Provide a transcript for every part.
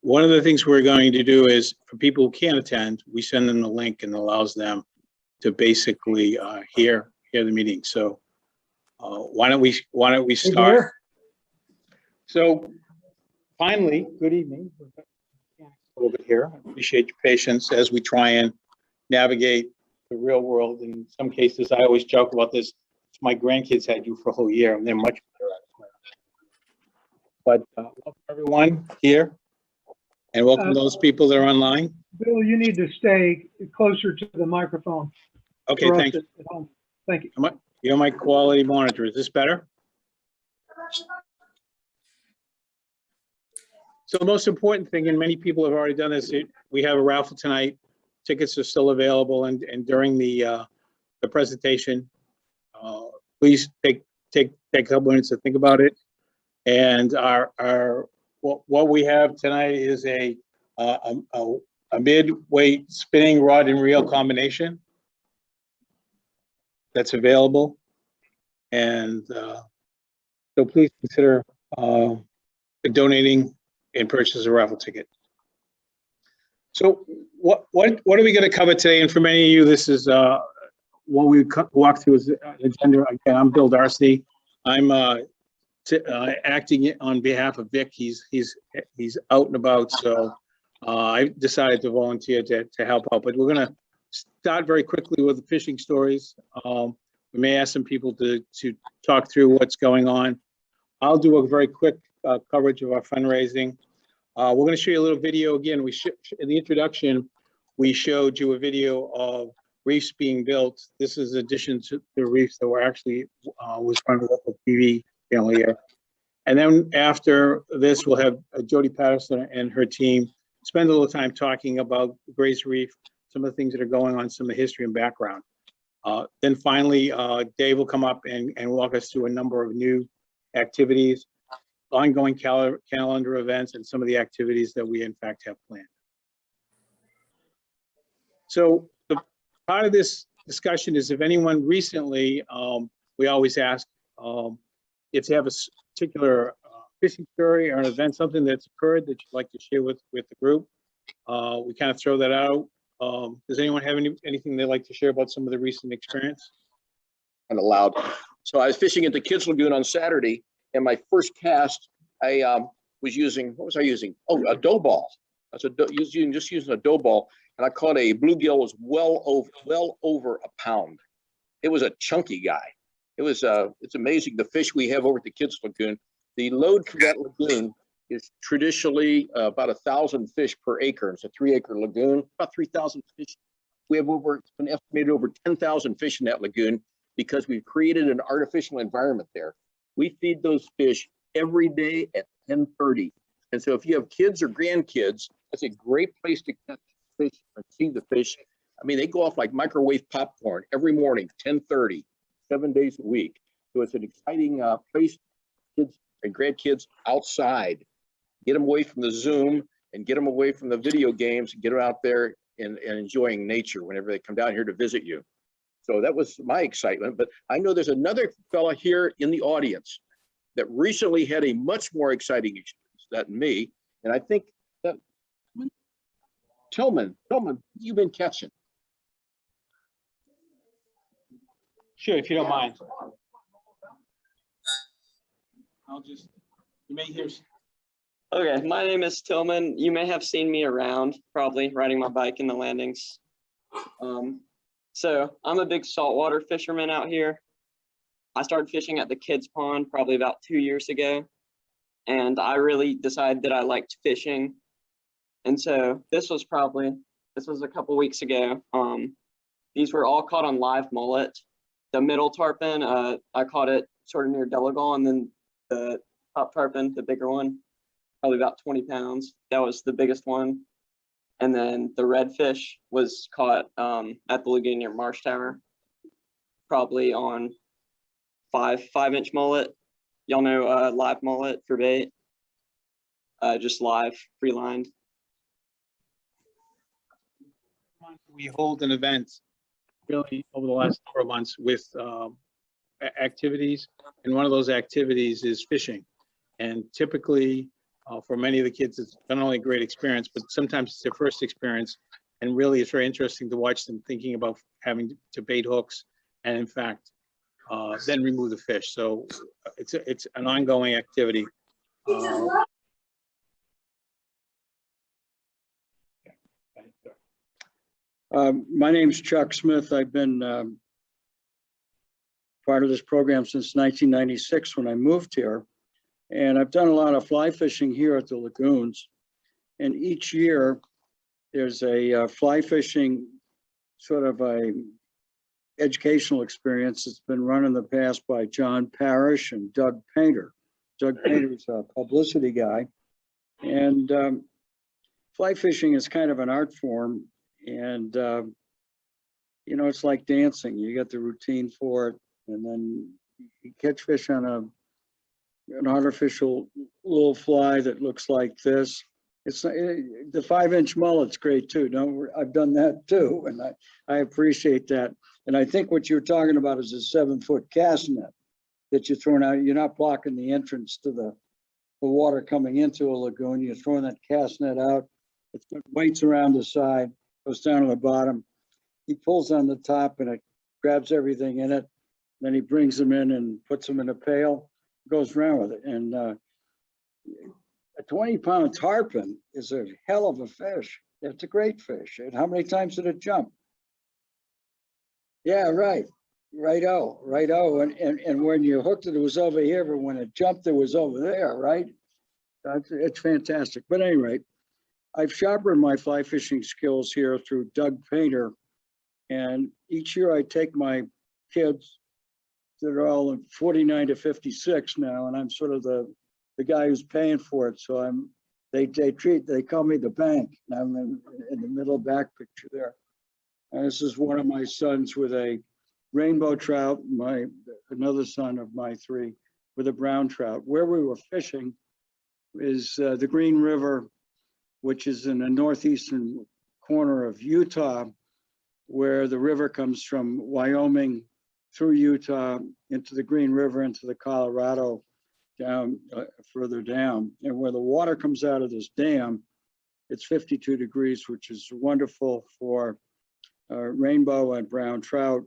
one of the things we're going to do is for people who can't attend, we send them the link and allows them to basically hear the meeting. So why don't we start? So finally, good evening. A little bit here. I appreciate your patience as we try and navigate the real world. In some cases, I always joke about this. My grandkids had you for a whole year, and they're much better at it. But welcome everyone here, and welcome those people that are online. Bill, you need to stay closer to the microphone. Okay, thanks. At home. Thank you. You're my quality monitor. Is this better? So the most important thing, and many people have already done this, we have a raffle tonight. Tickets are still available, and during the presentation, please take a couple minutes to think about it. And what we have tonight is a mid-weight spinning rod and reel combination that's available, and so please consider donating and purchase a raffle ticket. So what are we going to cover today? And for many of you, this is what we walk through as an agenda. Again, I'm Bill Darcy. I'm acting on behalf of Vic. He's out and about, so I decided to volunteer to help out. But we're going to start very quickly with the fishing stories. We may ask some people to talk through what's going on. I'll do a very quick coverage of our fundraising. We're going to show you a little video again. In the introduction, we showed you a video of reefs being built. This is in addition to the reefs that were actually was on the local TV channel here. And then after this, we'll have Jody Patterson and her team spend a little time talking about Gray's Reef, some of the things that are going on, some of the history and background. Then finally, Dave will come up and walk us through a number of new activities, ongoing calendar events, and some of the activities that we in fact have planned. So the part of this discussion is if anyone recently, we always ask if you have a particular fishing story or an event, something that's occurred that you'd like to share with the group. We kind of throw that out. Does anyone have anything they'd like to share about some of the recent experience? Kind of loud. So I was fishing at the Kids Lagoon on Saturday, and my first cast, I was using, what was I using? Oh, a dough ball. I was just using a dough ball, and I caught a bluegill. Was well over a pound. It was a chunky guy. It was it's amazing the fish we have over at the Kids Lagoon. The load for that lagoon is traditionally about 1,000 fish per acre. It's a 3-acre lagoon, about 3,000 fish. We have it's been estimated over 10,000 fish in that lagoon because we've created an artificial environment there. We feed those fish every day at 10:30. And so if you have kids or grandkids, that's a great place to catch fish and see the fish. I mean, they go off like microwave popcorn every morning, 10:30, 7 days a week. So it's an exciting place, kids and grandkids outside. Get them away from the Zoom and get them away from the video games and get them out there and enjoying nature whenever they come down here to visit you. So that was my excitement. But I know there's another fella here in the audience that recently had a much more exciting experience than me. And I think that Tillman, you've been catching. Sure, if you don't mind. You may hear. Okay, my name is Tillman. You may have seen me around, probably riding my bike in the landings. So I'm a big saltwater fisherman out here. I started fishing at the kids pond probably about 2 years ago, and I really decided that I liked fishing. And so this was a couple weeks ago. These were all caught on live mullet. The middle tarpon, I caught it sort of near Delagal, and then the top tarpon, the bigger one, probably about 20 pounds. That was the biggest one. And then the redfish was caught at the lagoon near Marsh Tower, probably on 5-inch mullet. Y'all know live mullet for bait, just live, free-lined. We hold an event really over the last 4 months with activities, and one of those activities is fishing. And typically For many of the kids, it's not only a great experience, but sometimes it's their first experience. And really, it's very interesting to watch them thinking about having to bait hooks and in fact, then remove the fish. So it's an ongoing activity. My name's Chuck Smith. I've been part of this program since 1996 when I moved here. And I've done a lot of fly fishing here at the lagoons. And each year there's a fly fishing sort of a educational experience that's been run in the past by John Parrish and Doug Painter. Doug Painter's a publicity guy. And fly fishing is kind of an art form. And, you know, it's like dancing. You get the routine for it. And then you catch fish on an artificial little fly that looks like this. It's the 5-inch mullet's great too. I've done that too, and I appreciate that. And I think what you're talking about is a 7-foot cast net that you're throwing out. You're not blocking the entrance to the water coming into a lagoon. You're throwing that cast net out. It's got weights around the side, goes down to the bottom. He pulls on the top and it grabs everything in it. Then he brings them in and puts them in a pail, goes around with it. And a 20-pound tarpon is a hell of a fish. It's a great fish. And how many times did it jump? Yeah, right. Righto. And when you hooked it, it was over here, but when it jumped, it was over there, right? It's fantastic. But anyway, I've sharpened my fly fishing skills here through Doug Painter. And each year I take my kids that are all 49 to 56 now, and I'm sort of the guy who's paying for it. So they call me the bank. And I'm in the middle back picture there. And this is one of my sons with a rainbow trout, another son of my 3 with a brown trout. Where we were fishing is the Green River, which is in the northeastern corner of Utah, where the river comes from Wyoming through Utah into the Green River, into the Colorado, down further down. And where the water comes out of this dam, it's 52 degrees, which is wonderful for rainbow and brown trout.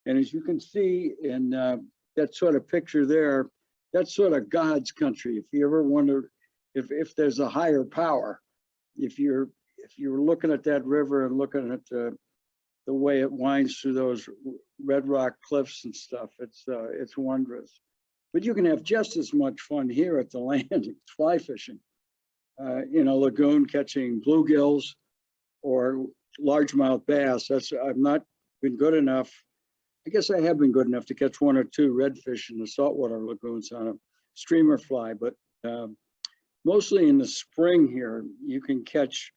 And as you can see in that sort of picture there, that's sort of God's country. If you ever wonder if there's a higher power, if you're looking at that river and looking at the way it winds through those red rock cliffs and stuff, it's wondrous. But you can have just as much fun here at the landing, fly fishing, in a lagoon catching bluegills or largemouth bass. I've not been good enough. I guess I have been good enough to catch 1 or 2 redfish in the saltwater lagoons on a streamer fly, but mostly in the spring here, you can catch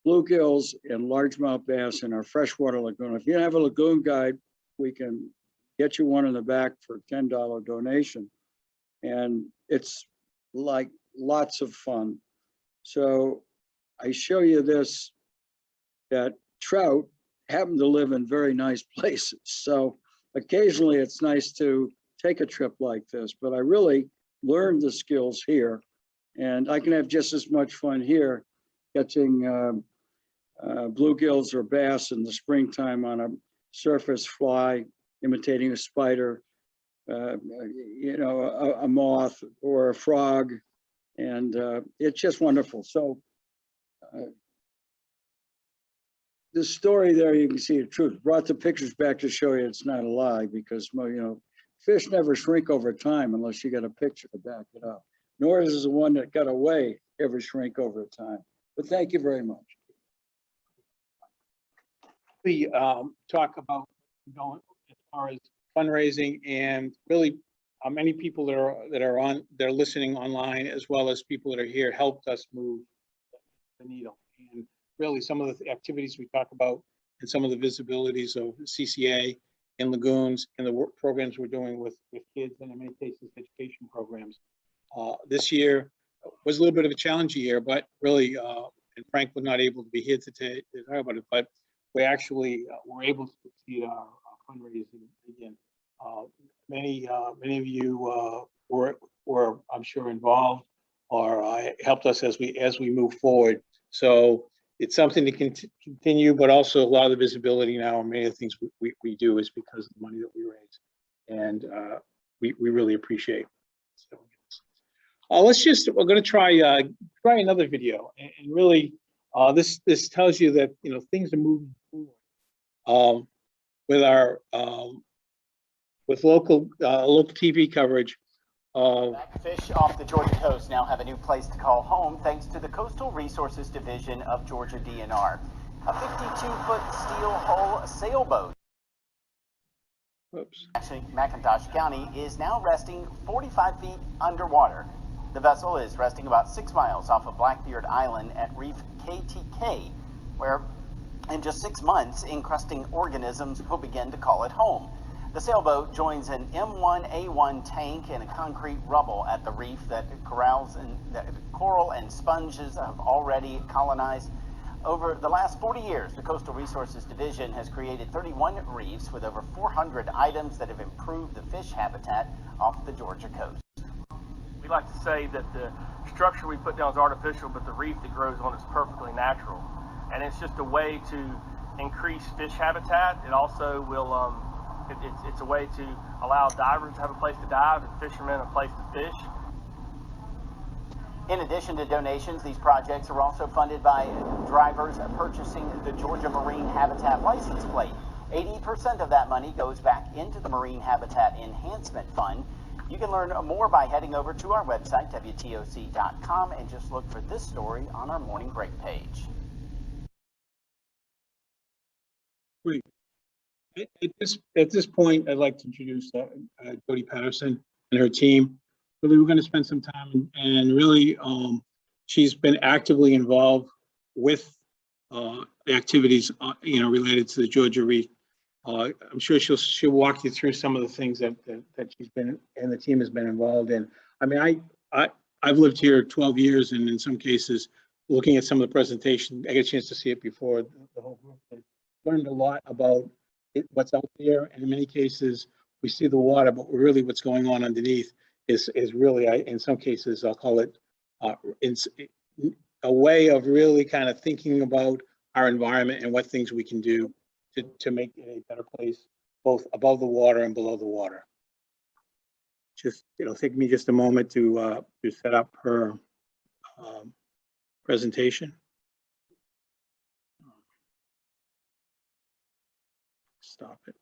bluegills and largemouth bass in our freshwater lagoon. If you have a lagoon guide, we can get you one in the back for a $10 donation. And it's like lots of fun. So I show you this, that trout happen to live in very nice places. So occasionally it's nice to take a trip like this, but I really learned the skills here. And I can have just as much fun here catching bluegills or bass in the springtime on a surface fly, imitating a spider, you know, a moth or a frog. And it's just wonderful. So the story there, you can see the truth. Brought the pictures back to show you it's not a lie, because, you know, fish never shrink over time unless you get a picture to back it up. Nor does the one that got away ever shrink over time. But thank you very much. We talk about going as far as fundraising, and really many people that are listening online, as well as people that are here, helped us move the needle. And really some of the activities we talk about and some of the visibilities of CCA in lagoons and the work programs we're doing with kids, and in many cases education programs. This year was a little bit of a challenging year, but really, and Frank was not able to be here today to talk about it, but we actually were able to succeed our fundraising again. Many of you were, I'm sure, involved. helped us as we move forward. So it's something to continue, but also a lot of the visibility now and many of the things we do is because of the money that we raise, and we really appreciate. So we're going to try another video, and really this tells you that things are moving forward with our with local TV coverage. Fish off the Georgia coast now have a new place to call home thanks to the Coastal Resources Division of Georgia DNR. A 52-foot steel hull sailboat, actually McIntosh County, is now resting 45 feet underwater. The vessel is resting about 6 miles off of Blackbeard Island at Reef KTK, where in just 6 months, encrusting organisms will begin to call it home. The sailboat joins an M1A1 tank and a concrete rubble at the reef that corals and coral and sponges have already colonized. Over the last 40 years, the Coastal Resources Division has created 31 reefs with over 400 items that have improved the fish habitat off the Georgia coast. We like to say that the structure we put down is artificial, but the reef that grows on it is perfectly natural. And it's just a way to increase fish habitat. It also will it's a way to allow divers to have a place to dive and fishermen a place to fish. In addition to donations, these projects are also funded by drivers purchasing the Georgia Marine Habitat license plate. 80% of that money goes back into the Marine Habitat Enhancement Fund. You can learn more by heading over to our website, WTOC.com, and just look for this story on our Morning Break page. Great. At this point, I'd like to introduce Jody Patterson and her team. Really, we're going to spend some time and really, she's been actively involved with the activities, related to the Georgia Reef. I'm sure she'll walk you through some of the things that she's been and the team has been involved in. I mean, I've lived here 12 years, and in some cases, looking at some of the presentation, I get a chance to see it before the whole group. I learned a lot about what's out there, and in many cases, we see the water, but really what's going on underneath is really, in some cases, I'll call it a way of really kind of thinking about our environment and what things we can do to make it a better place, both above the water and below the water. Just, it'll take me just a moment to set up her presentation. Stop it.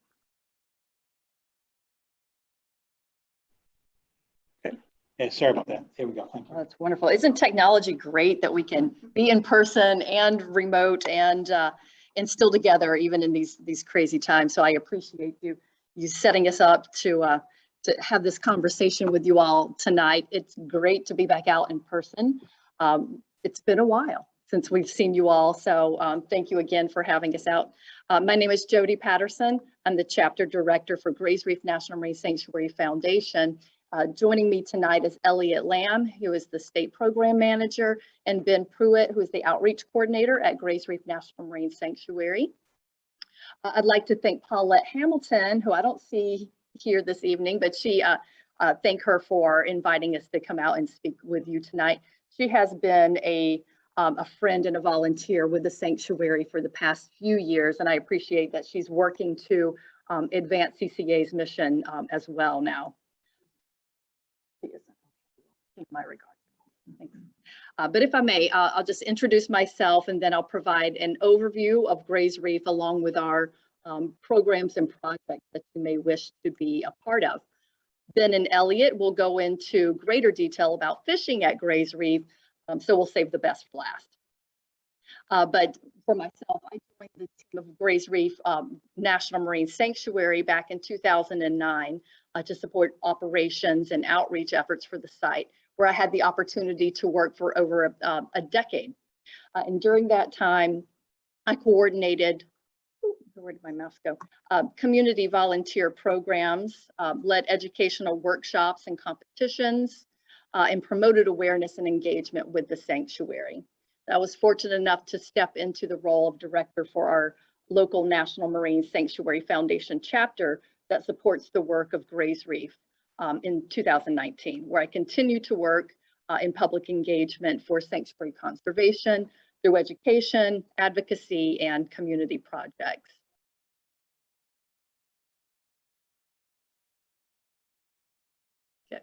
Okay. Yeah, sorry about that. Here we go. Thank you. That's wonderful. Isn't technology great that we can be in person and remote and still together even in these crazy times? So I appreciate you setting us up to have this conversation with you all tonight. It's great to be back out in person. It's been a while since we've seen you all. So thank you again for having us out. My name is Jody Patterson. I'm the chapter director for Gray's Reef National Marine Sanctuary Foundation. Joining me tonight is Elliot Lamb, who is the state program manager, and Ben Pruitt, who is the outreach coordinator at Gray's Reef National Marine Sanctuary. I'd like to thank Paulette Hamilton, who I don't see here this evening, but thank her for inviting us to come out and speak with you tonight. She has been a friend and a volunteer with the sanctuary for the past few years, and I appreciate that she's working to advance CCA's mission as well now. My regards. Thanks. But if I may, I'll just introduce myself and then I'll provide an overview of Gray's Reef along with our programs and projects that you may wish to be a part of. Ben and Elliot will go into greater detail about fishing at Gray's Reef, so we'll save the best for last. But for myself, I joined the team of Gray's Reef National Marine Sanctuary back in 2009 to support operations and outreach efforts for the site, where I had the opportunity to work for over a decade. And during that time, I coordinated, where did my mouse go? Community volunteer programs, led educational workshops and competitions, and promoted awareness and engagement with the sanctuary. I was fortunate enough to step into the role of director for our local National Marine Sanctuary Foundation chapter that supports the work of Gray's Reef in 2019, where I continue to work in public engagement for sanctuary conservation through education, advocacy, and community projects. Okay.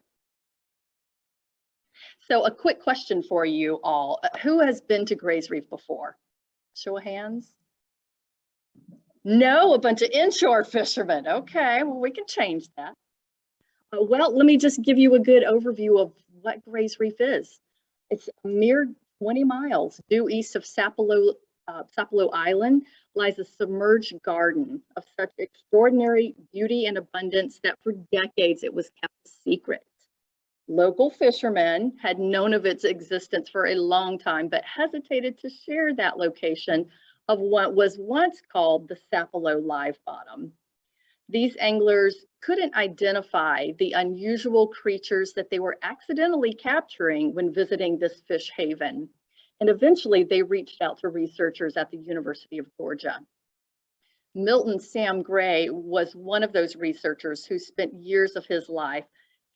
So a quick question for you all. Who has been to Gray's Reef before? Show of hands. No, a bunch of inshore fishermen. Okay, well, we can change that. Well, let me just give you a good overview of what Gray's Reef is. It's a mere 20 miles due east of Sapelo Island lies a submerged garden of such extraordinary beauty and abundance that for decades it was kept a secret. Local fishermen had known of its existence for a long time, but hesitated to share that location of what was once called the Sapelo Live Bottom. These anglers couldn't identify the unusual creatures that they were accidentally capturing when visiting this fish haven. And eventually they reached out to researchers at the University of Georgia. Milton Sam Gray was one of those researchers who spent years of his life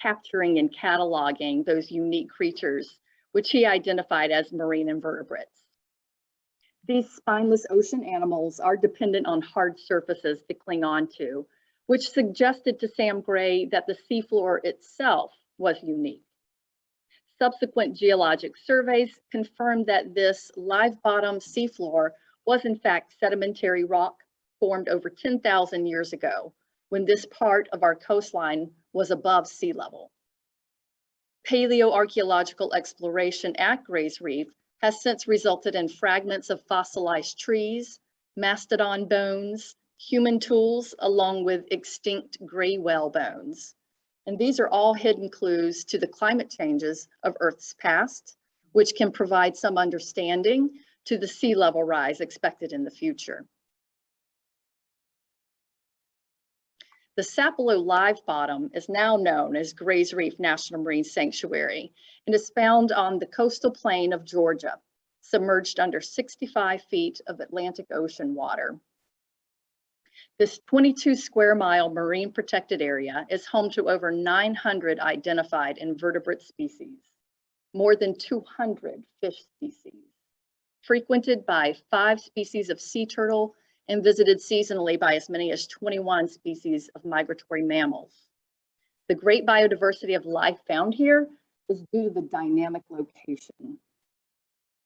capturing and cataloging those unique creatures, which he identified as marine invertebrates. These spineless ocean animals are dependent on hard surfaces to cling on to, which suggested to Sam Gray that the seafloor itself was unique. Subsequent geologic surveys confirmed that this live bottom seafloor was in fact sedimentary rock formed over 10,000 years ago, when this part of our coastline was above sea level. Paleoarchaeological exploration at Gray's Reef has since resulted in fragments of fossilized trees, mastodon bones, human tools, along with extinct gray whale bones. And these are all hidden clues to the climate changes of Earth's past, which can provide some understanding to the sea level rise expected in the future. The Sapelo Live Bottom is now known as Gray's Reef National Marine Sanctuary and is found on the coastal plain of Georgia, submerged under 65 feet of Atlantic Ocean water. This 22 square mile marine protected area is home to over 900 identified invertebrate species, more than 200 fish species, frequented by 5 species of sea turtle and visited seasonally by as many as 21 species of migratory mammals. The great biodiversity of life found here is due to the dynamic location.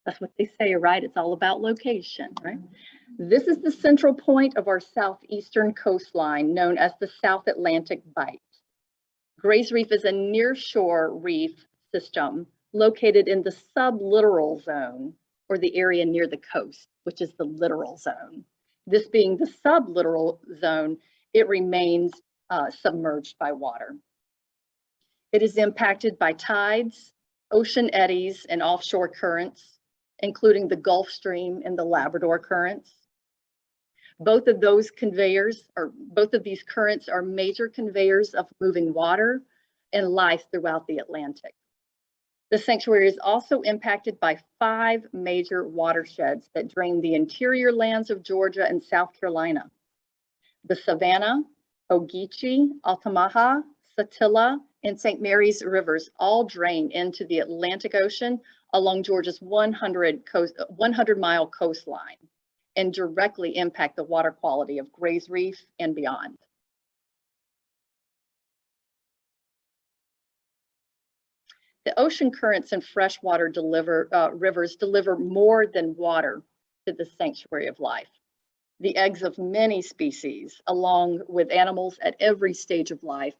That's what they say, right? It's all about location, right? This is the central point of our southeastern coastline, known as the South Atlantic Bight. Gray's Reef is a nearshore reef system located in the sublittoral zone, or the area near the coast, which is the littoral zone. This being the sublittoral zone, it remains submerged by water. It is impacted by tides, ocean eddies, and offshore currents, including the Gulf Stream and the Labrador currents. Both of these currents are major conveyors of moving water and life throughout the Atlantic. The sanctuary is also impacted by 5 major watersheds that drain the interior lands of Georgia and South Carolina. The Savannah, Ogeechee, Altamaha, Satilla, and St. Mary's rivers all drain into the Atlantic Ocean along Georgia's 100-mile coastline and directly impact the water quality of Gray's Reef and beyond. The ocean currents and freshwater rivers deliver more than water to the sanctuary of life. The eggs of many species, along with animals at every stage of life,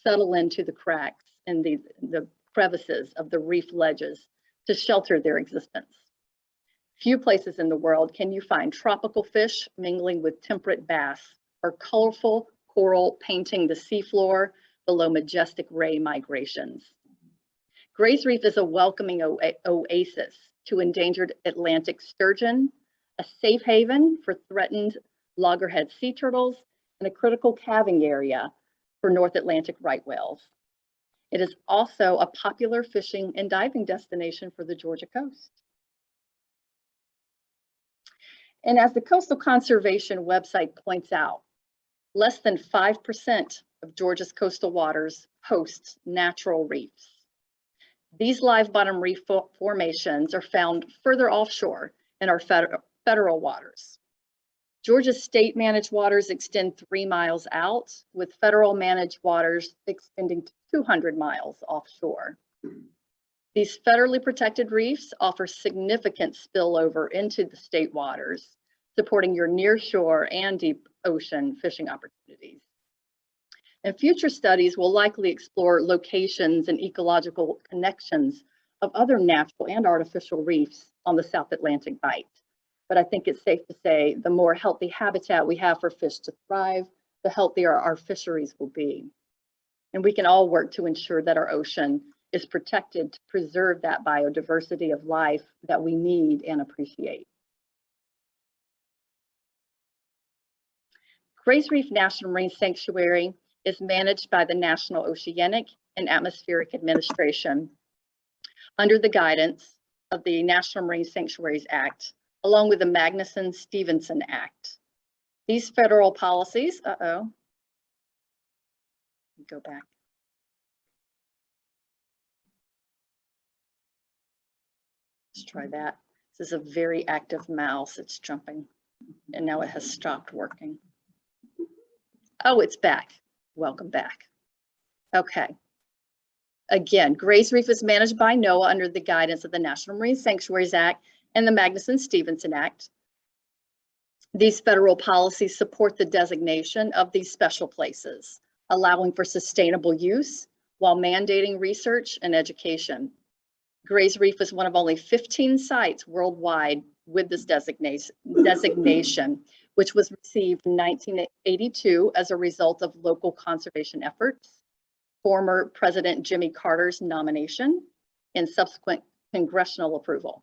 settle into the cracks and the crevices of the reef ledges to shelter their existence. Few places in the world can you find tropical fish mingling with temperate bass or colorful coral painting the seafloor below majestic ray migrations. Gray's Reef is a welcoming oasis to endangered Atlantic sturgeon, a safe haven for threatened loggerhead sea turtles, and a critical calving area for North Atlantic right whales. It is also a popular fishing and diving destination for the Georgia coast. And as the Coastal Conservation website points out, less than 5% of Georgia's coastal waters hosts natural reefs. These live bottom reef formations are found further offshore in our federal waters. Georgia's state managed waters extend 3 miles out, with federal managed waters extending to 200 miles offshore. These federally protected reefs offer significant spillover into the state waters, supporting your nearshore and deep ocean fishing opportunities. And future studies will likely explore locations and ecological connections of other natural and artificial reefs on the South Atlantic Bight. But I think it's safe to say the more healthy habitat we have for fish to thrive, the healthier our fisheries will be. And we can all work to ensure that our ocean is protected to preserve that biodiversity of life that we need and appreciate. Gray's Reef National Marine Sanctuary is managed by the National Oceanic and Atmospheric Administration under the guidance of the National Marine Sanctuaries Act, along with the Magnuson-Stevenson Act. These federal policies, go back. Let's try that. This is a very active mouse. It's jumping, and now it has stopped working. Oh, it's back. Welcome back. Okay. Again, Gray's Reef is managed by NOAA under the guidance of the National Marine Sanctuaries Act and the Magnuson-Stevenson Act. These federal policies support the designation of these special places, allowing for sustainable use while mandating research and education. Gray's Reef is one of only 15 sites worldwide with this designation, which was received in 1982 as a result of local conservation efforts, former President Jimmy Carter's nomination, and subsequent congressional approval.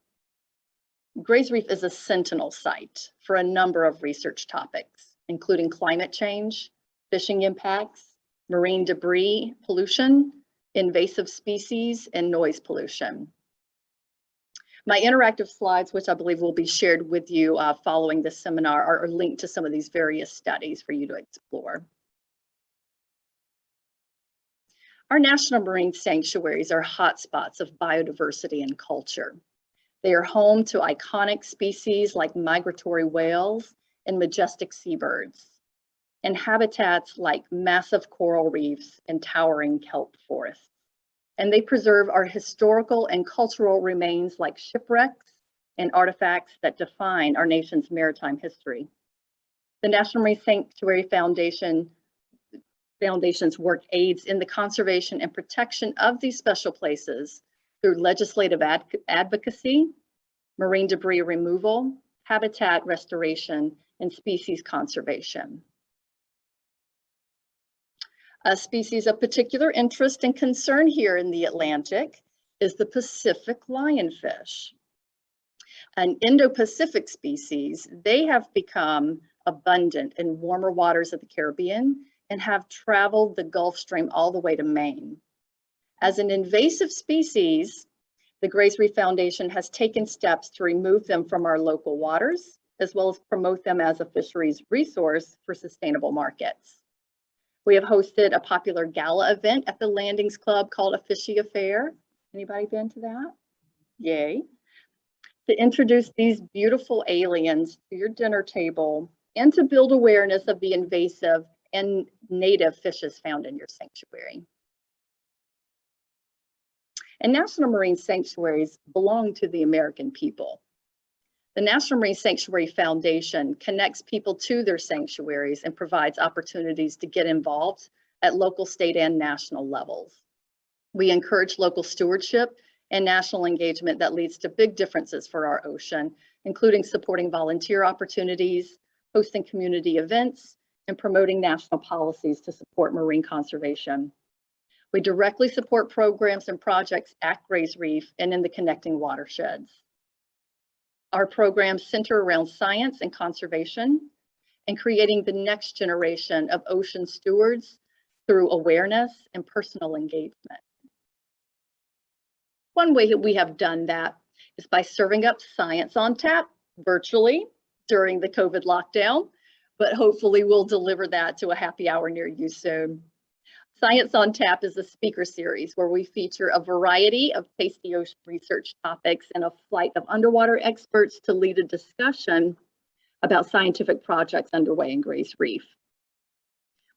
Gray's Reef is a sentinel site for a number of research topics, including climate change, fishing impacts, marine debris pollution, invasive species, and noise pollution. My interactive slides, which I believe will be shared with you following this seminar, are linked to some of these various studies for you to explore. Our national marine sanctuaries are hotspots of biodiversity and culture. They are home to iconic species like migratory whales and majestic seabirds, and habitats like massive coral reefs and towering kelp forests. And they preserve our historical and cultural remains like shipwrecks and artifacts that define our nation's maritime history. The National Marine Sanctuary Foundation's work aids in the conservation and protection of these special places through legislative advocacy, marine debris removal, habitat restoration, and species conservation. A species of particular interest and concern here in the Atlantic is the Pacific lionfish. An Indo-Pacific species, they have become abundant in warmer waters of the Caribbean and have traveled the Gulf Stream all the way to Maine. As an invasive species, the Gray's Reef Foundation has taken steps to remove them from our local waters, as well as promote them as a fisheries resource for sustainable markets. We have hosted a popular gala event at the Landings Club called A Fishy Affair. Anybody been to that? Yay. To introduce these beautiful aliens to your dinner table and to build awareness of the invasive and native fishes found in your sanctuary. And national marine sanctuaries belong to the American people. The National Marine Sanctuary Foundation connects people to their sanctuaries and provides opportunities to get involved at local, state, and national levels. We encourage local stewardship and national engagement that leads to big differences for our ocean, including supporting volunteer opportunities, hosting community events, and promoting national policies to support marine conservation. We directly support programs and projects at Gray's Reef and in the connecting watersheds. Our programs center around science and conservation and creating the next generation of ocean stewards through awareness and personal engagement. One way we have done that is by serving up science on tap virtually during the COVID lockdown, but hopefully we'll deliver that to a happy hour near you soon. Science on Tap is a speaker series where we feature a variety of tasty ocean research topics and a flight of underwater experts to lead a discussion about scientific projects underway in Gray's Reef.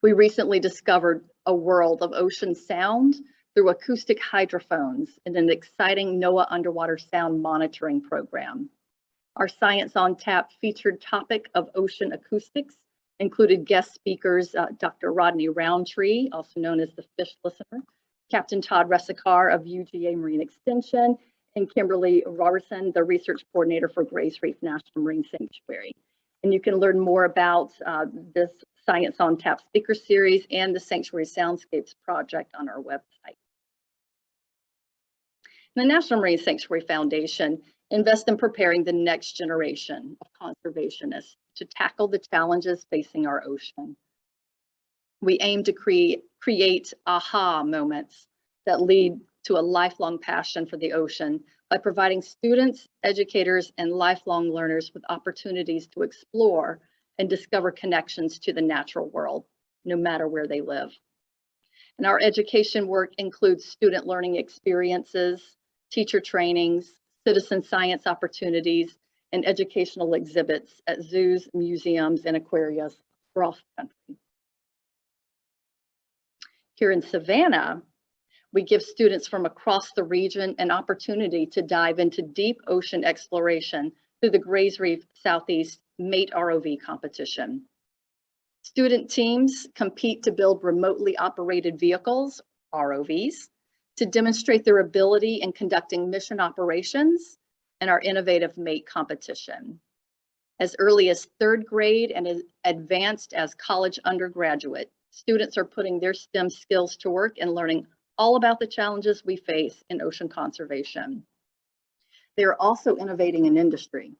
We recently discovered a world of ocean sound through acoustic hydrophones in an exciting NOAA underwater sound monitoring program. Our Science on Tap featured topic of ocean acoustics included guest speakers, Dr. Rodney Roundtree, also known as the Fish Listener, Captain Todd Resicar of UGA Marine Extension, and Kimberly Robertson, the research coordinator for Gray's Reef National Marine Sanctuary. And you can learn more about this Science on Tap speaker series and the Sanctuary Soundscapes project on our website. The National Marine Sanctuary Foundation invests in preparing the next generation of conservationists to tackle the challenges facing our ocean. We aim to create aha moments that lead to a lifelong passion for the ocean by providing students, educators, and lifelong learners with opportunities to explore and discover connections to the natural world, no matter where they live. And our education work includes student learning experiences, teacher trainings, citizen science opportunities, and educational exhibits at zoos, museums, and aquariums across the country. Here in Savannah, we give students from across the region an opportunity to dive into deep ocean exploration through the Gray's Reef Southeast Mate ROV competition. Student teams compete to build remotely operated vehicles, ROVs, to demonstrate their ability in conducting mission operations and our innovative mate competition. As early as 3rd grade and as advanced as college undergraduate, students are putting their STEM skills to work and learning all about the challenges we face in ocean conservation. They are also innovating in industry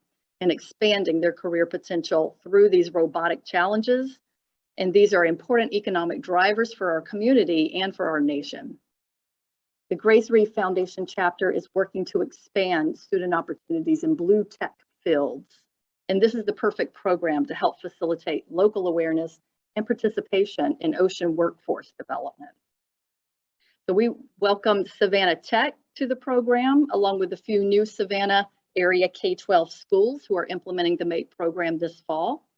and expanding their career potential through these robotic challenges. And these are important economic drivers for our community and for our nation. The Gray's Reef Foundation chapter is working to expand student opportunities in blue tech fields. And this is the perfect program to help facilitate local awareness and participation in ocean workforce development. So we welcomed Savannah Tech to the program, along with a few new Savannah area K-12 schools who are implementing the MATE program this fall,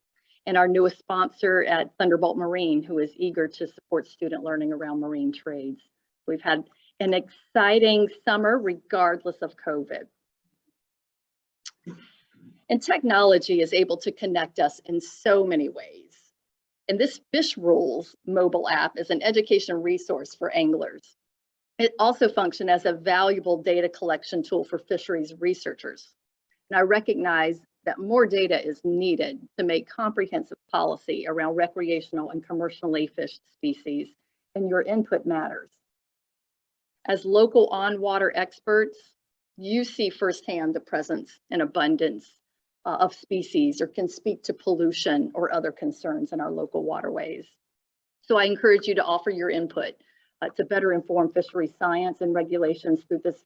and our newest sponsor at Thunderbolt Marine, who is eager to support student learning around marine trades. We've had an exciting summer regardless of COVID. And technology is able to connect us in so many ways. And this Fish Rules mobile app is an education resource for anglers. It also functions as a valuable data collection tool for fisheries researchers. And I recognize that more data is needed to make comprehensive policy around recreational and commercially fished species, and your input matters. As local on-water experts, you see firsthand the presence and abundance of species, or can speak to pollution or other concerns in our local waterways. So I encourage you to offer your input to better inform fishery science and regulations through this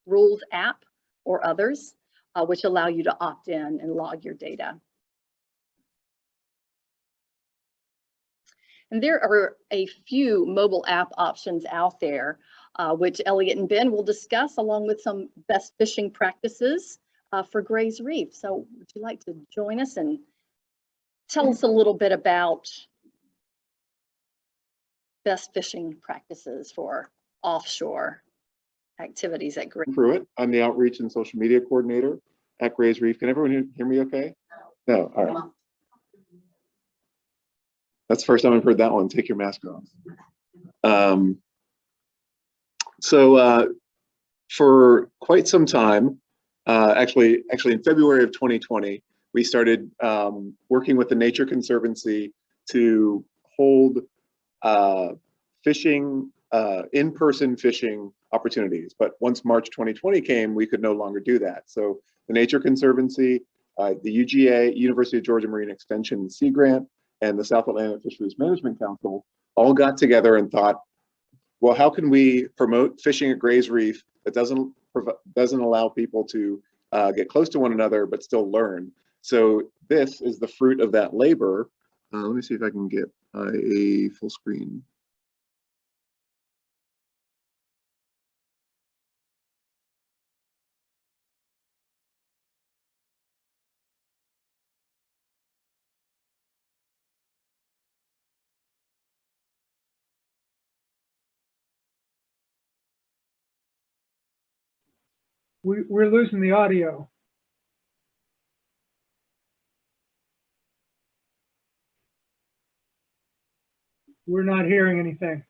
Rules app or others, which allow you to opt in and log your data. And there are a few mobile app options out there, which Elliot and Ben will discuss, along with some best fishing practices for Gray's Reef. So would you like to join us and tell us a little bit about best fishing practices for offshore activities at Gray's? Through it. I'm the outreach and social media coordinator at Gray's Reef. Can everyone hear me okay? No, all right. That's the first time I've heard that one. Take your mask off. For quite some time, actually in February of 2020, we started working with the Nature Conservancy to hold fishing, in-person fishing opportunities. But once March 2020 came, we could no longer do that. So the Nature Conservancy, the UGA, University of Georgia Marine Extension Sea Grant, and the South Atlantic Fisheries Management Council all got together and thought, well, how can we promote fishing at Gray's Reef that doesn't allow people to get close to one another but still learn? So this is the fruit of that labor. Let me see if I can get a full screen. We're losing the audio. We're not hearing anything.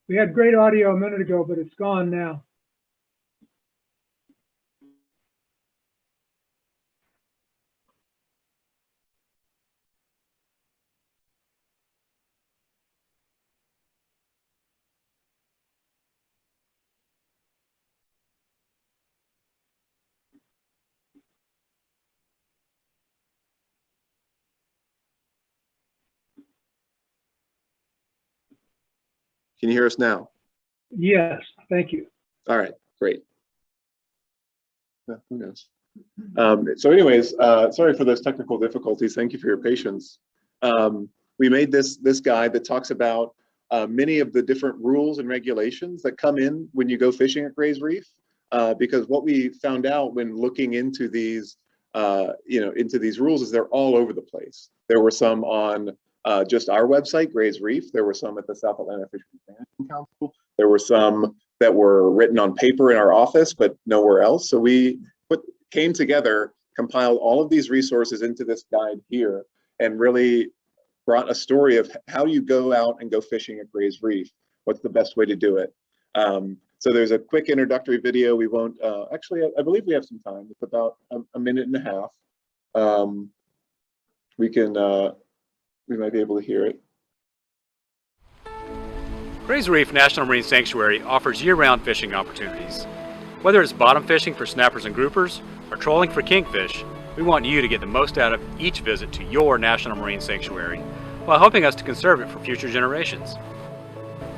We had great audio a minute ago, but it's gone now. Can you hear us now? Yes, thank you. All right, great. Who knows? So anyways, sorry for those technical difficulties. Thank you for your patience. We made this guide that talks about many of the different rules and regulations that come in when you go fishing at Gray's Reef. Because what we found out when looking into these, into these rules is they're all over the place. There were some on just our website, Gray's Reef. There were some at the South Atlanta Fisheries Management Council. There were some that were written on paper in our office, but nowhere else. So we came together, compiled all of these resources into this guide here, and really brought a story of how you go out and go fishing at Gray's Reef. What's the best way to do it? So there's a quick introductory video. We won't, actually, I believe we have some time. It's about a minute and a half. We might be able to hear it. Gray's Reef National Marine Sanctuary offers year-round fishing opportunities. Whether it's bottom fishing for snappers and groupers or trolling for kingfish, we want you to get the most out of each visit to your National Marine Sanctuary while helping us to conserve it for future generations.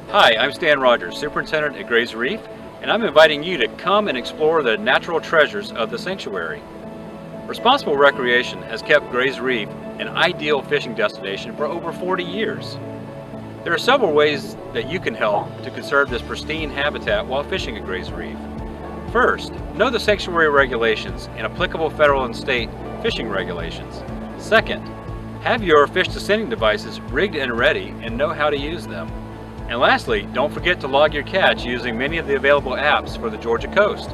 Hi, I'm Stan Rogers, Superintendent at Gray's Reef, and I'm inviting you to come and explore the natural treasures of the sanctuary. Responsible recreation has kept Gray's Reef an ideal fishing destination for over 40 years. There are several ways that you can help to conserve this pristine habitat while fishing at Gray's Reef. First, know the sanctuary regulations and applicable federal and state fishing regulations. Second, have your fish descending devices rigged and ready and know how to use them. And lastly, don't forget to log your catch using many of the available apps for the Georgia coast.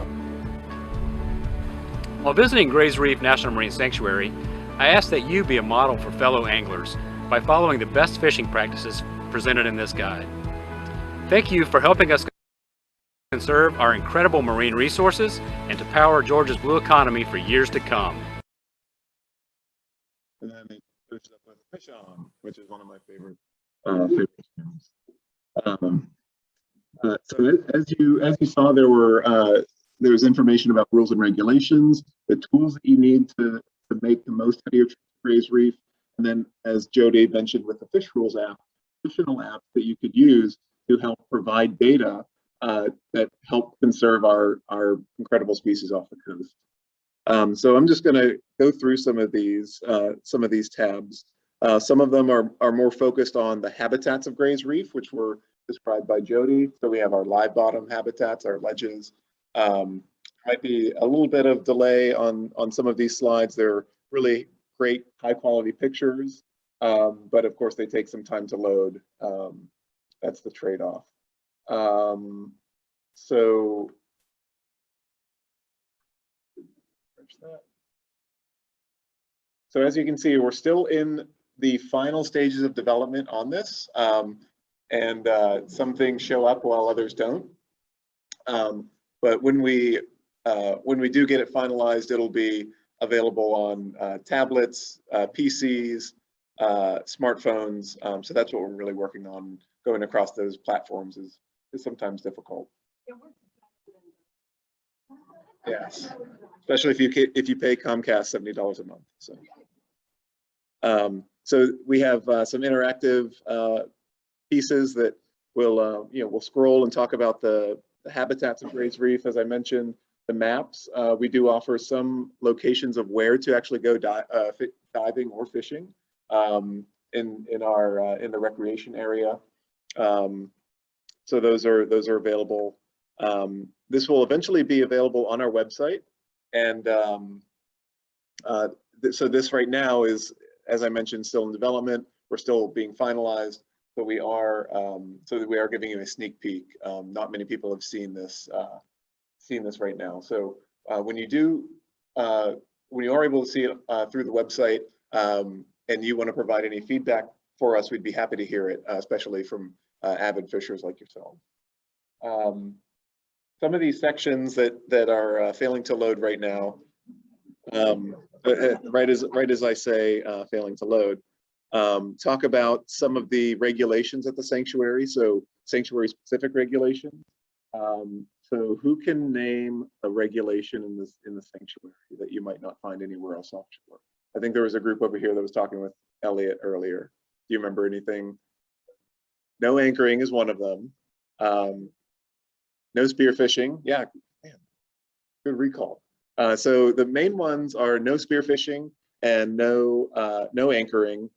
While visiting Gray's Reef National Marine Sanctuary, I ask that you be a model for fellow anglers by following the best fishing practices presented in this guide. Thank you for helping us conserve our incredible marine resources and to power Georgia's blue economy for years to come. And then it finishes up with Fish On, which is one of my favorite films. So as you saw, there was information about rules and regulations, the tools that you need to make the most out of your Gray's Reef, and then as Jody mentioned with the Fish Rules app, additional apps that you could use to help provide data that help conserve our incredible species off the coast. So I'm just going to go through some of these tabs. Some of them are more focused on the habitats of Gray's Reef, which were described by Jody. So we have our live bottom habitats, our ledges. Might be a little bit of delay on some of these slides. They're really great, high quality pictures, but of course they take some time to load. That's the trade-off. So as you can see, we're still in the final stages of development on this, and some things show up while others don't. But when we do get it finalized, it'll be available on tablets, PCs, smartphones. So that's what we're really working on. Going across those platforms is sometimes difficult. Yes, especially if you pay Comcast $70 a month. So we have some interactive pieces that we'll scroll and talk about the habitats of Gray's Reef. As I mentioned, the maps. We do offer some locations of where to actually go diving or fishing in the recreation area. So those are available. This will eventually be available on our website, and so this right now is, as I mentioned, still in development. We're still being finalized, but we are giving you a sneak peek. Not many people have seen this right now. So when you are able to see it through the website, and you want to provide any feedback for us, we'd be happy to hear it, especially from avid fishers like yourself. Some of these sections that are failing to load right now, right as I say, failing to load, talk about some of the regulations at the sanctuary, so sanctuary specific regulations. So who can name a regulation in the sanctuary that you might not find anywhere else offshore? I think there was a group over here that was talking with Elliot earlier. Do you remember anything? No anchoring is one of them. No spearfishing. Yeah, man, good recall. So the main ones are no spearfishing and no anchoring.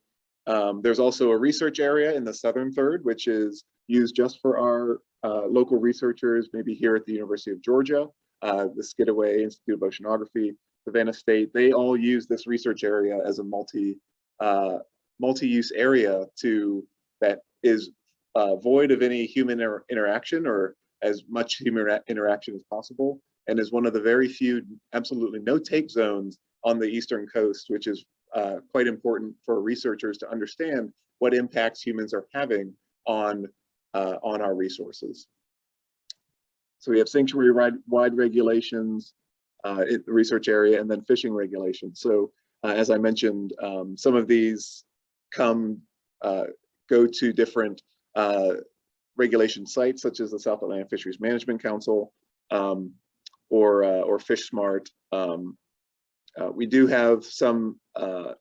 There's also a research area in the southern third, which is used just for our local researchers, maybe here at the University of Georgia, the Skidaway Institute of Oceanography, Savannah State. They all use this research area as a multi-use area that is void of any human interaction, or as much human interaction as possible, and is one of the very few absolutely no take zones on the eastern coast, which is quite important for researchers to understand what impacts humans are having on our resources. So we have sanctuary-wide regulations in the research area, and then fishing regulations. So as I mentioned, some of these go to different regulation sites, such as the South Atlantic Fisheries Management Council or Fish Smart. We do have some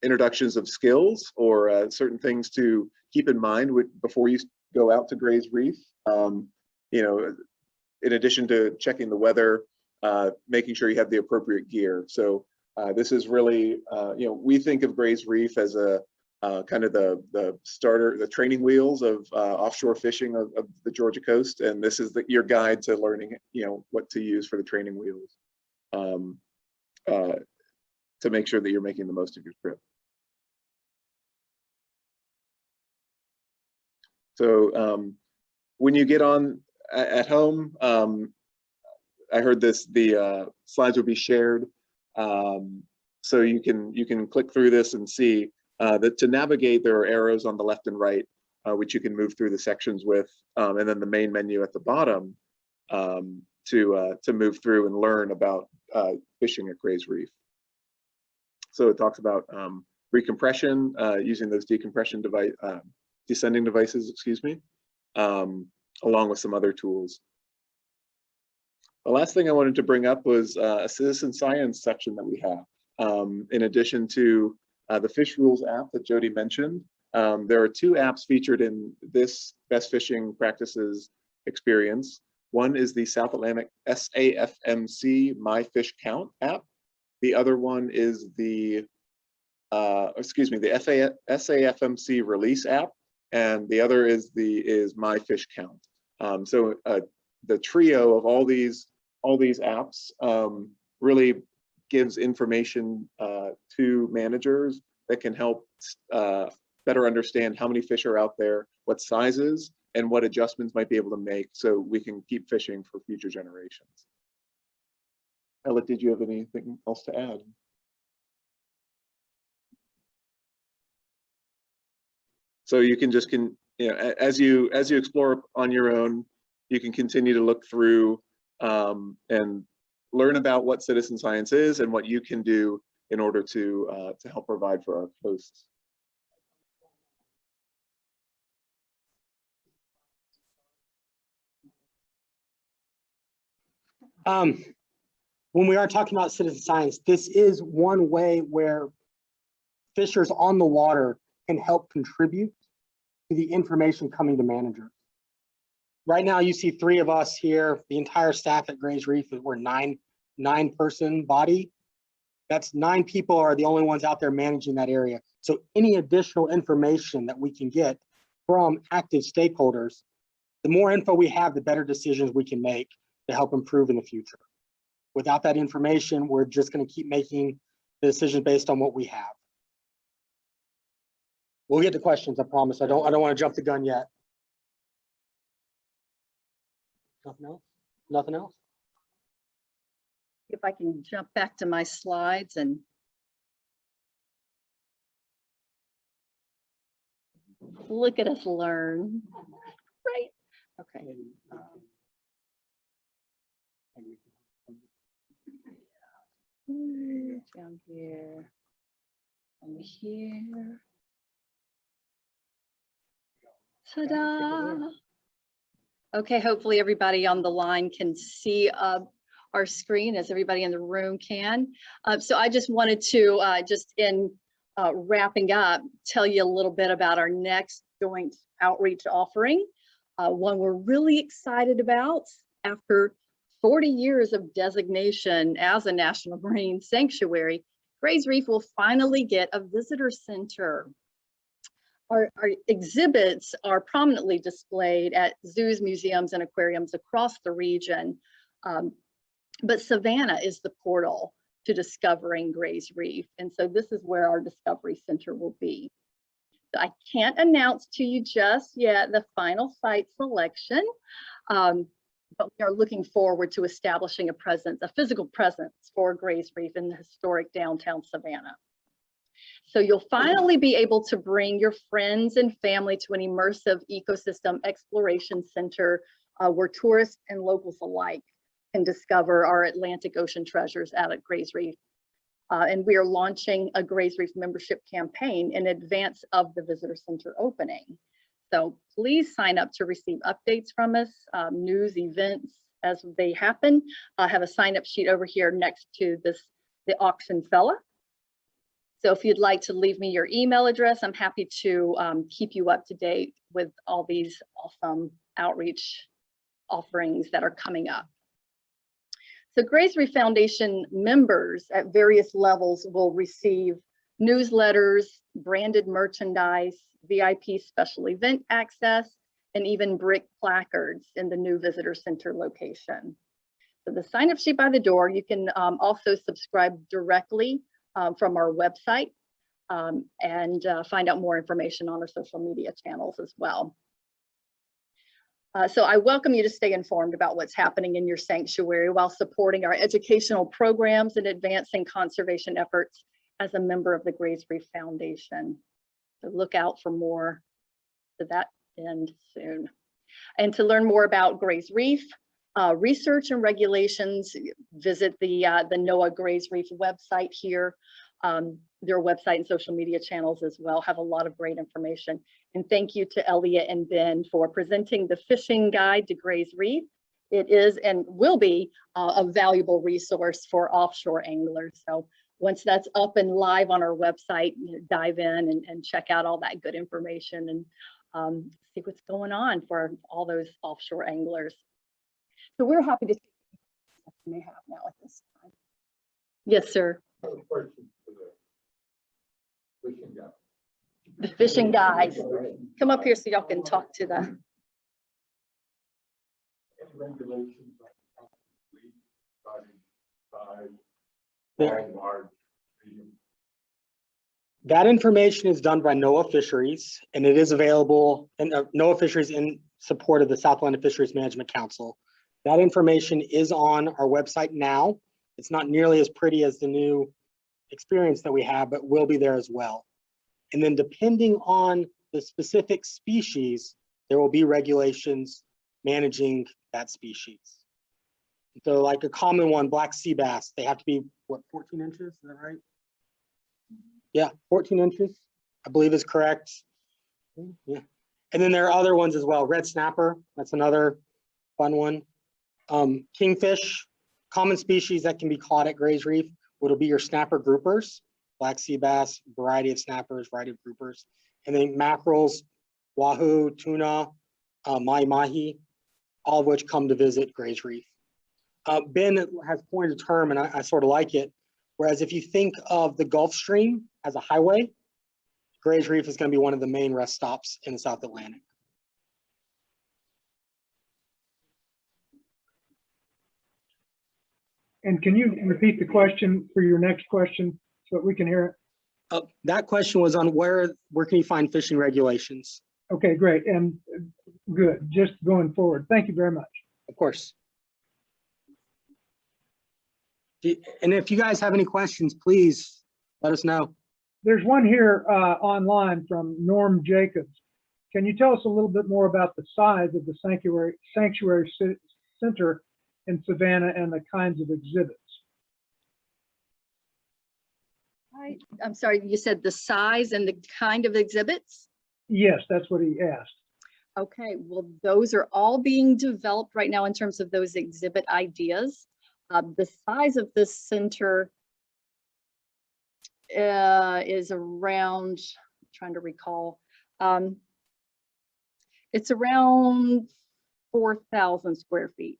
introductions of skills or certain things to keep in mind before you go out to Gray's Reef. You know, in addition to checking the weather, making sure you have the appropriate gear. So this is really, you know, we think of Gray's Reef as a kind of the training wheels of offshore fishing of the Georgia coast, and this is your guide to learning, you know, what to use for the training wheels to make sure that you're making the most of your trip. So when you get on at home, I heard the slides will be shared, so you can click through this and see that to navigate there are arrows on the left and right, which you can move through the sections with, and then the main menu at the bottom to move through and learn about fishing at Gray's Reef. So it talks about recompression using those descending devices, excuse me, along with some other tools. The last thing I wanted to bring up was a citizen science section that we have. In addition to the Fish Rules app that Jody mentioned, there are two apps featured in this Best Fishing Practices experience. One is the South Atlantic SAFMC My Fish Count app. The other one is the SAFMC Release app, and the other is My Fish Count. So the trio of all these apps really gives information to managers that can help better understand how many fish are out there, what sizes, and what adjustments might be able to make so we can keep fishing for future generations. Ella, did you have anything else to add? So you can just as you explore on your own, you can continue to look through and learn about what citizen science is and what you can do in order to help provide for our coasts. When we are talking about citizen science, this is one way where fishers on the water can help contribute to the information coming to managers. Right now, you see three of us here. The entire staff at Gray's Reef, we're nine-person body. That's 9 people are the only ones out there managing that area. So any additional information that we can get from active stakeholders, the more info we have, the better decisions we can make to help improve in the future. Without that information, we're just going to keep making the decision based on what we have. We'll get to questions, I promise. I don't want to jump the gun yet. Nothing else? Nothing else? If I can jump back to my slides and look at us learn, right? Okay. Down here, over here. Ta-da! Okay, hopefully everybody on the line can see our screen as everybody in the room can. So I just wanted to, just in wrapping up, tell you a little bit about our next joint outreach offering. One we're really excited about. After 40 years of designation as a National Marine Sanctuary, Gray's Reef will finally get a visitor center. Our exhibits are prominently displayed at zoos, museums, and aquariums across the region. But Savannah is the portal to discovering Gray's Reef. And so this is where our Discovery Center will be. So I can't announce to you just yet the final site selection, but we are looking forward to establishing a presence, a physical presence for Gray's Reef in the historic downtown Savannah. So you'll finally be able to bring your friends and family to an immersive ecosystem exploration center where tourists and locals alike can discover our Atlantic Ocean treasures out at Gray's Reef. And we are launching a Gray's Reef membership campaign in advance of the visitor center opening. So please sign up to receive updates from us, news, events as they happen. I have a sign up sheet over here next to the auction fella. So if you'd like to leave me your email address, I'm happy to keep you up to date with all these awesome outreach offerings that are coming up. So Gray's Reef Foundation members at various levels will receive newsletters, branded merchandise, VIP special event access, and even brick placards in the new visitor center location. So the sign up sheet by the door, you can also subscribe directly from our website and find out more information on our social media channels as well. So I welcome you to stay informed about what's happening in your sanctuary while supporting our educational programs and advancing conservation efforts as a member of the Gray's Reef Foundation. So look out for more to that end soon. And to learn more about Gray's Reef, research and regulations, visit the NOAA Gray's Reef website here. Their website and social media channels as well have a lot of great information. And thank you to Elliot and Ben for presenting the fishing guide to Gray's Reef. It is and will be a valuable resource for offshore anglers. So once that's up and live on our website, dive in and check out all that good information and see what's going on for all those offshore anglers. So we're happy to see what you may have now at this time. Yes, sir. The fishing guys. Come up here so y'all can talk to the. That information is done by NOAA Fisheries, and it is available in NOAA Fisheries in support of the South Atlantic Fisheries Management Council. That information is on our website now. It's not nearly as pretty as the new experience that we have, but will be there as well. And then depending on the specific species, there will be regulations managing that species. So like a common one, black sea bass, they have to be, what, 14 inches, is that right? Yeah, 14 inches, I believe is correct. Yeah. And then there are other ones as well. Red snapper, that's another fun one. Kingfish, common species that can be caught at Gray's Reef, would be your snapper groupers, black sea bass, variety of snappers, variety of groupers. And then mackerels, wahoo, tuna, mahi-mahi, all of which come to visit Gray's Reef. Ben has coined a term, and I sort of like it, whereas if you think of the Gulf Stream as a highway, Gray's Reef is going to be one of the main rest stops in the South Atlantic. And can you repeat the question for your next question? so that we can hear That question was on where can you find fishing regulations? it? Okay, great. And good, just going forward. Thank you very much. Of course. And if you guys have any questions, please let us know. There's one here online from Norm Jacobs. Can you tell us a little bit more about the size of the sanctuary center in Savannah and the kinds of exhibits? I'm sorry, you said the size and the kind of exhibits? Yes, that's what he asked. Okay, well, those are all being developed right now in terms of those exhibit ideas. The size of this center is around, I'm trying to recall, it's around 4,000 square feet.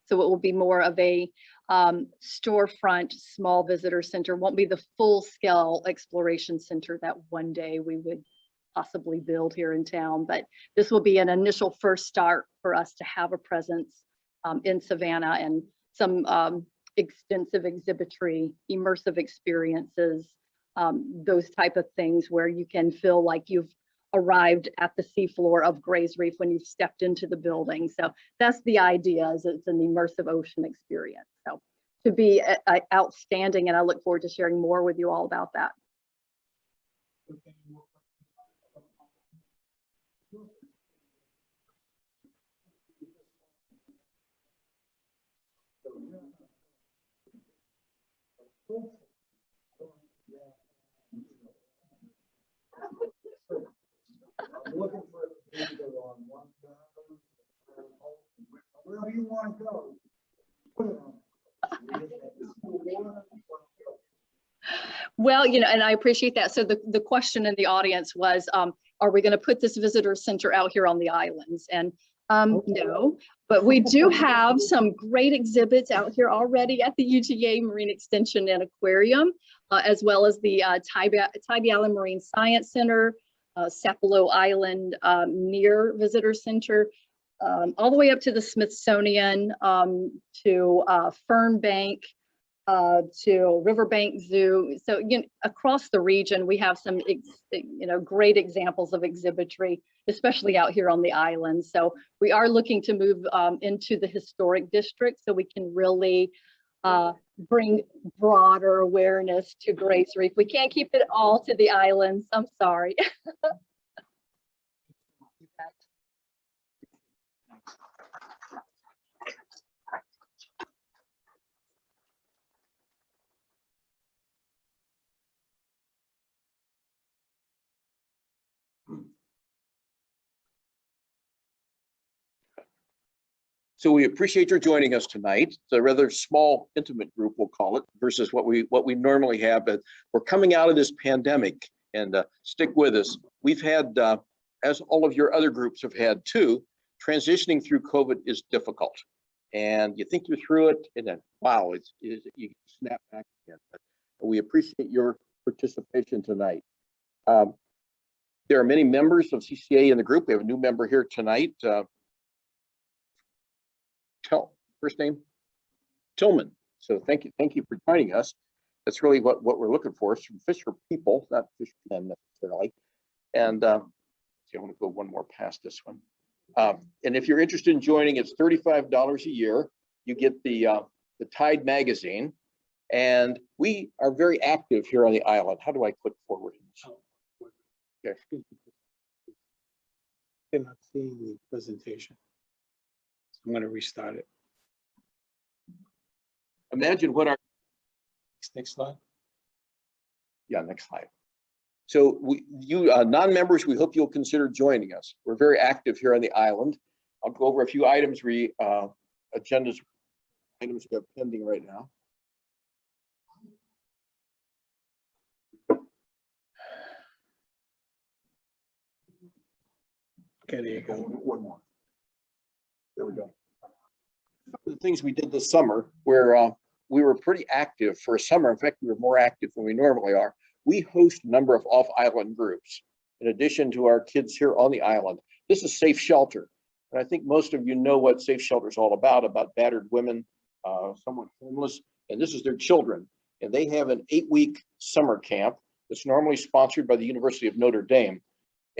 So it will be more of a storefront, small visitor center. Won't be the full scale exploration center that one day we would possibly build here in town. But this will be an initial first start for us to have a presence in Savannah and some extensive exhibitry, immersive experiences, those type of things where you can feel like you've arrived at the seafloor of Gray's Reef when you've stepped into the building. So that's the idea, is it's an immersive ocean experience. So to be outstanding, and I look forward to sharing more with you all about that. Wherever you want to go. Well, and I appreciate that. So the question in the audience was, are we going to put this visitor center out here on the islands? And no, but we do have some great exhibits out here already at the UGA Marine Extension and Aquarium, as well as the Tybee Island Marine Science Center, Sapelo Island near Visitor Center, all the way up to the Smithsonian, to Fern Bank, to Riverbank Zoo. So across the region, we have some great examples of exhibitry, especially out here on the island. So we are looking to move into the historic district so we can really bring broader awareness to Gray's Reef. We can't keep it all to the islands. I'm sorry. So we appreciate your joining us tonight. It's a rather small, intimate group, we'll call it, versus what we normally have. But we're coming out of this pandemic, and stick with us. We've had, as all of your other groups have had too, transitioning through COVID is difficult. And you think you're through it, and then wow, you snap back again. But we appreciate your participation tonight. There are many members of CCA in the group. We have a new member here tonight. First name Tillman. So thank you for joining us. That's really what we're looking for, some fisher people, not fishermen necessarily. And see, I want to go one more past this one. And if you're interested in joining, it's $35 a year. You get the Tide magazine, and we are very active here on the island. How do I click forward? Okay. I'm not seeing the presentation. I'm going to restart it. Imagine what our Next slide. next slide. So you non-members, we hope you'll consider joining us. We're very active here on the island. I'll go over a few items items we have pending right now. Okay, there you go. One more. There we go. The things we did this summer, where we were pretty active for a summer. In fact, we were more active than we normally are. We host a number of off-island groups in addition to our kids here on the island. This is Safe Shelter. And I think most of you know what Safe Shelter is all about battered women, someone homeless, and this is their children. and they have an 8-week summer camp that's normally sponsored by the University of Notre Dame.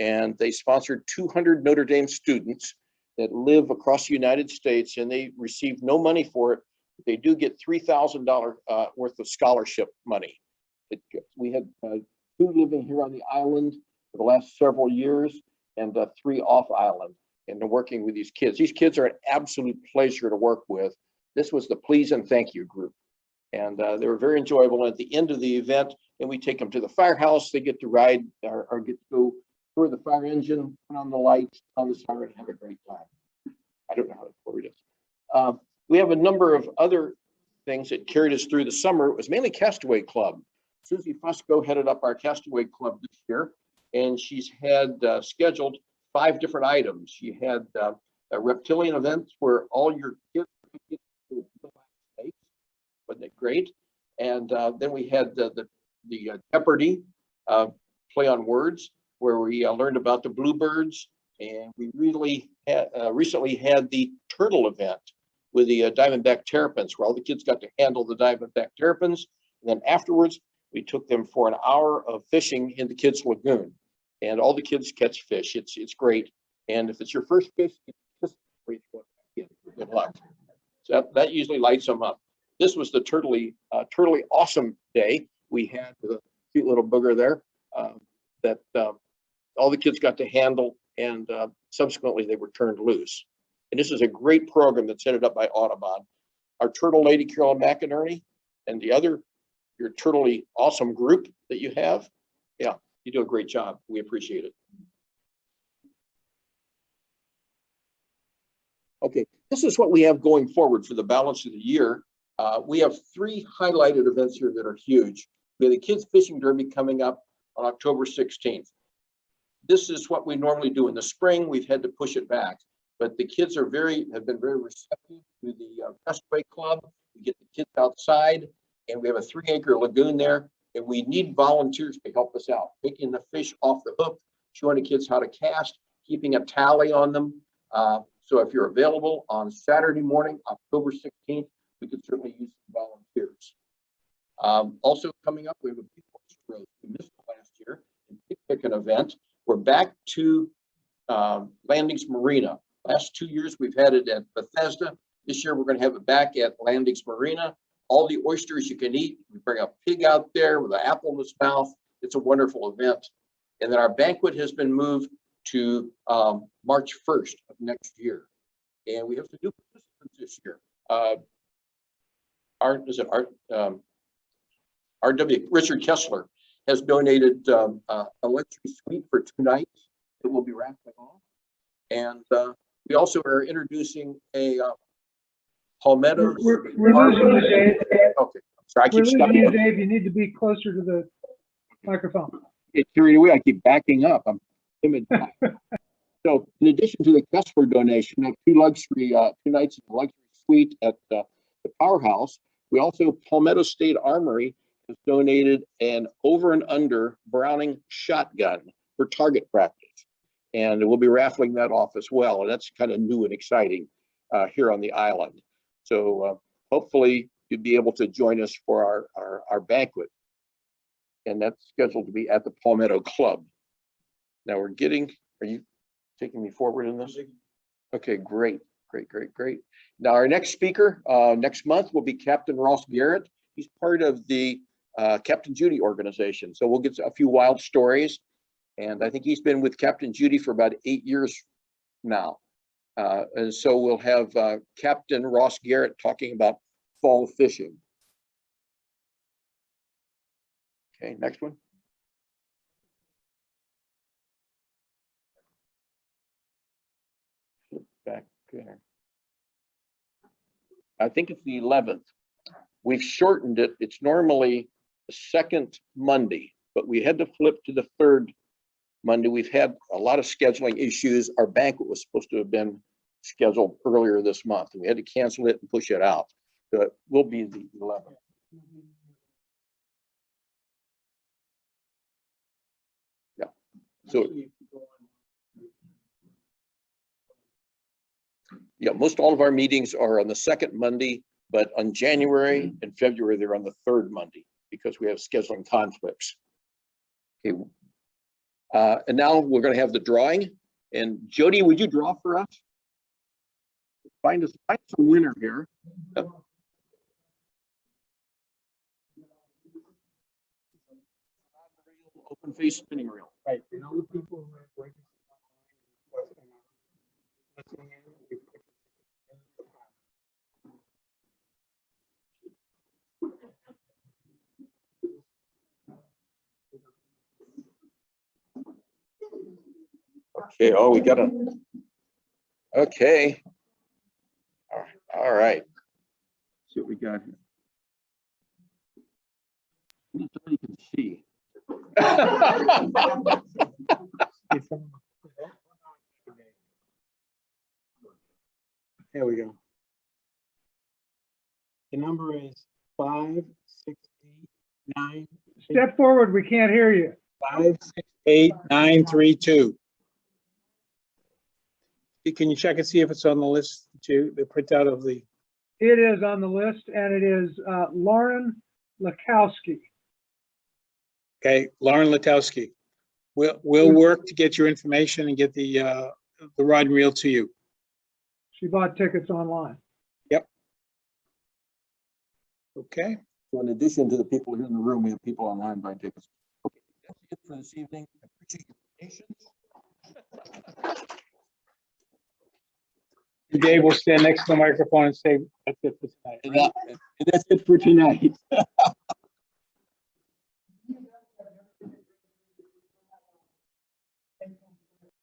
And they sponsored 200 Notre Dame students that live across the United States, and they receive no money for it. They do get $3,000 worth of scholarship money. We had 2 living here on the island for the last several years, and 3 off island, and they're working with these kids. These kids are an absolute pleasure to work with. This was the please and thank you group. And they were very enjoyable. And at the end of the event, then we take them to the firehouse. They get to ride or get to go tour the fire engine, turn on the lights, on the siren, and have a great time. I don't know how to word it. We have a number of other things that carried us through the summer. It was mainly Castaway Club. Susie Fusco headed up our Castaway Club this year, and she's had scheduled 5 different items. She had a reptilian event where all your kids get to snakes. Wasn't it great? And then we had the Jeopardy play on words, where we learned about the bluebirds, and we really had, recently had the turtle event with the diamondback terrapins, where all the kids got to handle the diamondback terrapins. And then afterwards, we took them for an hour of fishing in the kids' lagoon, and all the kids catch fish. It's great. And if it's your first fish, just wait for it. Good luck. So that usually lights them up. This was the turtly awesome day. We had the cute little booger there that all the kids got to handle, and subsequently they were turned loose. And this is a great program that's headed up by Audubon. Our turtle lady, Carolyn McInerney, and the other, your turtly awesome group that you have. Yeah, you do a great job. We appreciate it. Okay, this is what we have going forward for the balance of the year. We have 3 highlighted events here that are huge. We have the Kids Fishing Derby coming up on October 16th. This is what we normally do in the spring. We've had to push it back, but the kids have been very receptive to the Castaway Club. We get the kids outside, and we have a 3-acre lagoon there, and we need volunteers to help us out, taking the fish off the hook, showing the kids how to cast, keeping a tally on them. So if you're available on Saturday morning, October 16th, we could certainly use some volunteers. Also coming up, we have a big oyster roast. We missed it last year, and picnic an event. We're back to Landings Marina. Last 2 years, we've had it at Bethesda. This year, we're going to have it back at Landings Marina. All the oysters you can eat. We bring a pig out there with an apple in his mouth. It's a wonderful event. And then our banquet has been moved to March 1st of next year. And we have some new participants this year. R.W. Richard Kessler has donated a luxury suite for 2 nights that we'll be raffling off. And we also are introducing a Palmetto. We're losing you, Dave. Okay, sorry, I keep We're losing stepping you, up. Dave. You need to be closer to the microphone. Get carried away. I keep backing up. I'm timid. So in addition to the Kessler donation of 2 luxury 2 nights in the luxury suite at the Powerhouse, we also, Palmetto State Armory has donated an over and under Browning shotgun for target practice. And we'll be raffling that off as well. And that's kind of new and exciting here on the island. So hopefully you'll be able to join us for our banquet. And that's scheduled to be at the Palmetto Club. Now are you taking me forward in this? Okay, great. Now our next speaker next month will be Captain Ross Garrett. He's part of the Captain Judy organization. So we'll get a few wild stories. And I think he's been with Captain Judy for about 8 years now. And so we'll have Captain Ross Garrett talking about fall fishing. Okay, next one. Back there. I think it's the 11th. We've shortened it. It's normally the 2nd Monday, but we had to flip to the 3rd Monday. We've had a lot of scheduling issues. Our banquet was supposed to have been scheduled earlier this month, and we had to cancel it and push it out. So it will be the 11th. Yeah. So yeah, most all of our meetings are on the 2nd Monday, but on January and February, they're on the 3rd Monday. because we have scheduling conflicts. Okay. And now we're going to have the drawing. And Jody, would you draw for us? Find us a winner here. Open face spinning reel. Right. You know, the people who are working listening in, Okay, oh, we got a, okay. All right. See what we got here. Nobody can see. There we go. The number is 568-9. Step forward, we can't hear you. 568-932. Can you check and see if it's on the list to the printout of the? It is on the list, and it is Lauren Lakowski. Okay, Lauren Letowski. We'll work to get your information and get the rod and reel to you. She bought tickets online. Yep. Okay. So in addition to the people here in the room, we have people online buying tickets. Okay, that's it for this evening. I appreciate your patience. Dave will stand next to the microphone and say, that's it for tonight. And that's it for tonight.